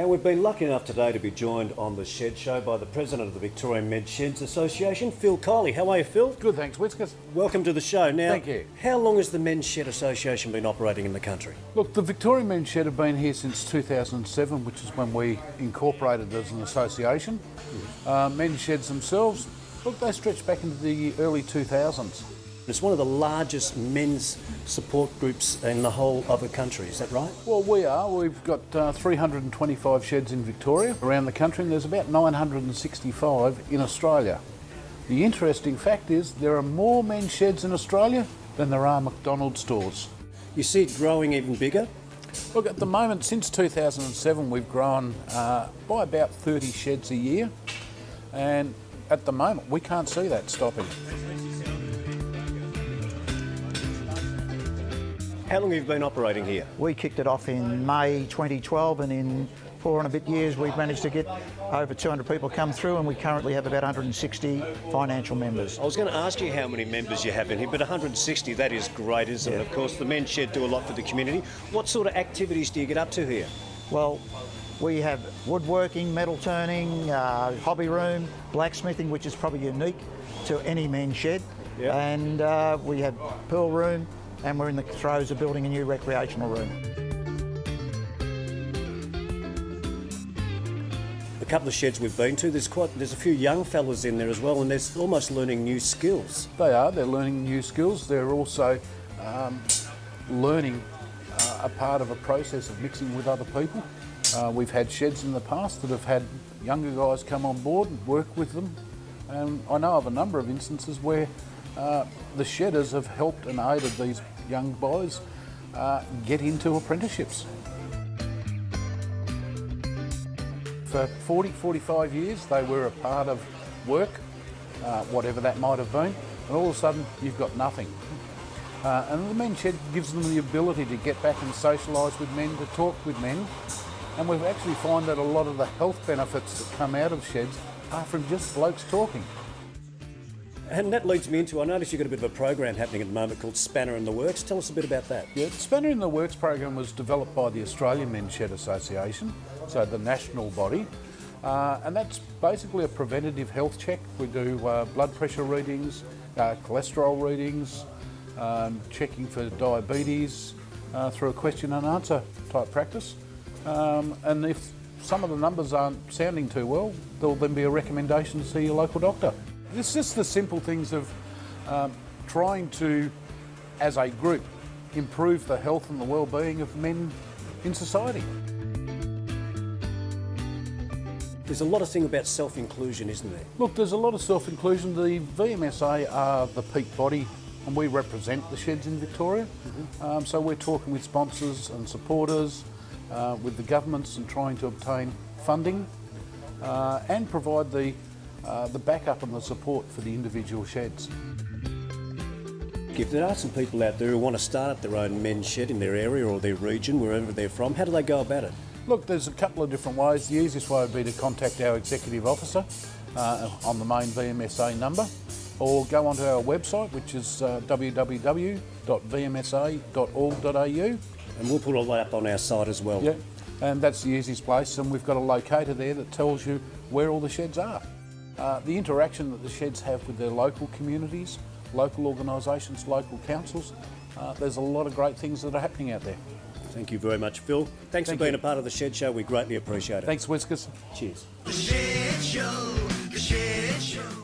we've been lucky enough today to be joined on the Shed Show by the President of the Victorian Men's Sheds Association, Phil Kiley. How are you, Phil? Good, thanks, Whiskers. Welcome to the show. Now, thank you. How long has the Men's Shed Association been operating in the country? Look, the Victorian Men's Shed have been here since 2007, which is when we incorporated as an association. Men's sheds themselves, look, they stretch back into the early 2000s. It's one of the largest men's support groups in the whole of the country, is that right? Well, we are. We've got 325 sheds in Victoria around the country, and there's about 965 in Australia. The interesting fact is there are more men's sheds in Australia than there are McDonald's stores. You see it growing even bigger? Look, at the moment, since 2007, we've grown by about 30 sheds a year, and at the moment, we can't see that stopping. How long have you been operating here? We kicked it off in May 2012, and in 4 and a bit years we've managed to get over 200 people come through, and we currently have about 160 financial members. I was going to ask you how many members you have in here, but 160, that is great, isn't it? Of course, the Men's Shed do a lot for the community. What sort of activities do you get up to here? Well, we have woodworking, metal turning, hobby room, blacksmithing, which is probably unique to any men's shed, and we have pool room, and we're in the throes of building a new recreational room. A couple of sheds we've been to, there's a few young fellas in there as well, and they're almost learning new skills. They are, they're learning new skills. They're also learning a part of a process of mixing with other people. We've had sheds in the past that have had younger guys come on board and work with them. And I know of a number of instances where the shedders have helped and aided these young boys get into apprenticeships. For 40, 45 years they were a part of work, whatever that might have been, and all of a sudden you've got nothing. And the men's shed gives them the ability to get back and socialise with men, to talk with men, and we've actually found that a lot of the health benefits that come out of sheds are from just blokes talking. And that leads me into, I notice you've got a bit of a program happening at the moment called Spanner in the Works. Tell us a bit about that. Yeah, the Spanner in the Works program was developed by the Australian Men's Shed Association, so the national body, and that's basically a preventative health check. We do blood pressure readings, cholesterol readings, checking for diabetes through a question and answer type practice. And if some of the numbers aren't sounding too well, there'll then be a recommendation to see your local doctor. It's just the simple things of trying to, as a group, improve the health and the well-being of men in society. There's a lot of thing about self-inclusion, isn't there? Look, there's a lot of self-inclusion. The VMSA are the peak body, and we represent the sheds in Victoria. So we're talking with sponsors and supporters, with the governments, and trying to obtain funding and provide the backup and the support for the individual sheds. If there are some people out there who want to start up their own men's shed in their area or their region, wherever they're from, how do they go about it? Look, there's a couple of different ways. The easiest way would be to contact our executive officer on the main VMSA number, or go onto our website, which is www.vmsa.org.au. And we'll put all that up on our site as well. Yeah, and that's the easiest place, and we've got a locator there that tells you where all the sheds are. The interaction that the sheds have with their local communities, local organisations, local councils, there's a lot of great things that are happening out there. Thank you very much, Phil. Thanks for being a part of the Shed Show. We greatly appreciate it. Thanks, Whiskers. Cheers. The Shed Show, the Shed Show.